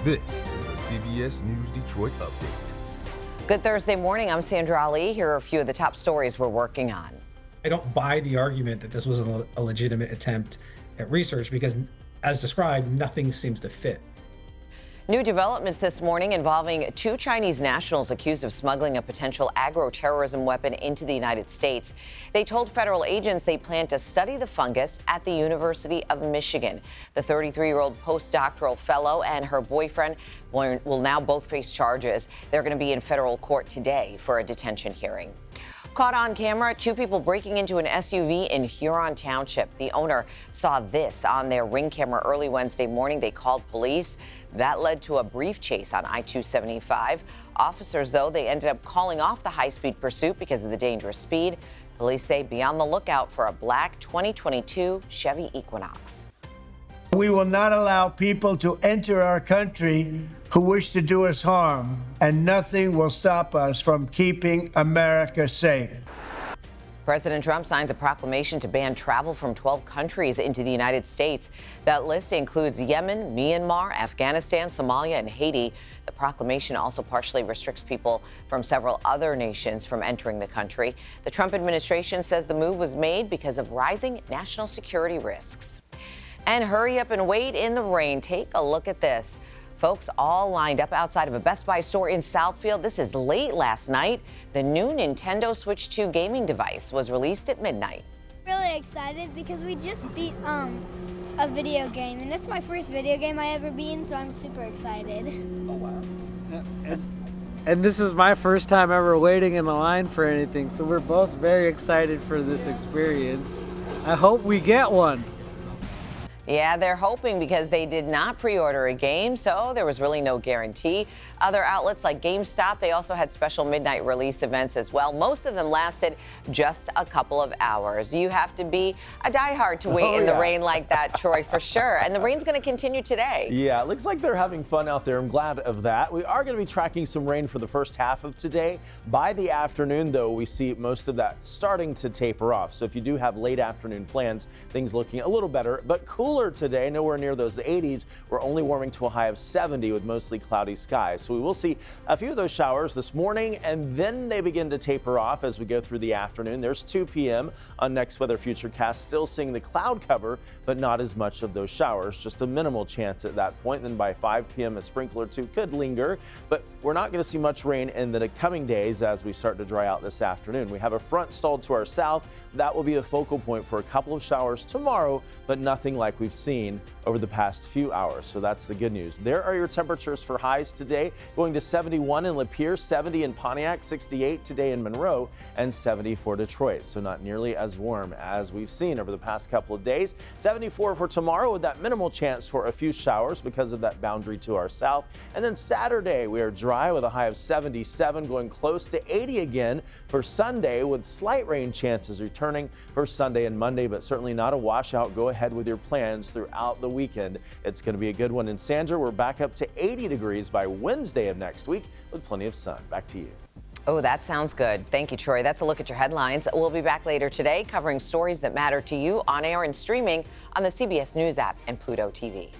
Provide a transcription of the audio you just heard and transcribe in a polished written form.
This is a CBS News Detroit update. Good Thursday morning. I'm Sandra Ali. Here are a few of the top stories we're working on. I don't buy the argument that this was a legitimate attempt at research because, as described, nothing seems to fit. New developments this morning involving two Chinese nationals accused of smuggling a potential agro-terrorism weapon into the United States. They told federal agents they plan to study the fungus at the University of Michigan. The 33-year-old postdoctoral fellow and her boyfriend will now both face charges. They're going to be in federal court today for a detention hearing. Caught on camera, two people breaking into an SUV in Huron Township. The owner saw this on their Ring camera early Wednesday morning. They called police. That led to a brief chase on I-275. Officers, though, they ended up calling off the high-speed pursuit because of the dangerous speed. Police say be on the lookout for a black 2022 Chevy Equinox. We will not allow people to enter our country who wish to do us harm, and nothing will stop us from keeping America safe. President Trump signs a proclamation to ban travel from 12 countries into the United States. That list includes Yemen, Myanmar, Afghanistan, Somalia, and Haiti. The proclamation also partially restricts people from several other nations from entering the country. The Trump administration says the move was made because of rising national security risks. And hurry up and wait in the rain. Take a look at this. Folks all lined up outside of a Best Buy store in Southfield. This is late last night. The new Nintendo Switch 2 gaming device was released at midnight. Really excited because we just beat a video game, and it's my first video game I ever beat in, so I'm super excited. Oh, wow. And this is my first time ever waiting in the line for anything, so we're both very excited for this experience. I hope we get one. Yeah, they're hoping because they did not pre-order a game, so there was really no guarantee. Other outlets like GameStop, they also had special midnight release events as well. Most of them lasted just a couple of hours. You have to be a diehard to wait in the rain like that, Troy, for sure. And the rain's going to continue today. Yeah, it looks like they're having fun out there. I'm glad of that. We are going to be tracking some rain for the first half of today. By the afternoon, though, we see most of that starting to taper off. So if you do have late afternoon plans, things looking a little better, but cooler today, nowhere near those 80s. We're only warming to a high of 70 with mostly cloudy skies. So we will see a few of those showers this morning, and then they begin to taper off as we go through the afternoon. There's 2 p.m. on Next Weather Futurecast, still seeing the cloud cover, but not as much of those showers, just a minimal chance at that point. And then by 5 p.m. a sprinkle or two could linger, but we're not going to see much rain in the coming days as we start to dry out this afternoon. We have a front stalled to our south. That will be a focal point for a couple of showers tomorrow, but nothing like we've seen over the past few hours. So that's the good news. There are your temperatures for highs today, going to 71 in Lapeer, 70 in Pontiac, 68 today in Monroe, and 70 for Detroit. So not nearly as warm as we've seen over the past couple of days. 74 for tomorrow with that minimal chance for a few showers because of that boundary to our south. And then Saturday, we are dry with a high of 77, going close to 80 again for Sunday with slight rain chances returning for Sunday and Monday, but certainly not a washout. Go ahead with your plans throughout the weekend. It's going to be a good one. In Sandra, we're back up to 80 degrees by Wednesday of next week with plenty of sun. Back to you. Oh, that sounds good. Thank you, Troy. That's a look at your headlines. We'll be back later today covering stories that matter to you on air and streaming on the CBS News app and Pluto TV.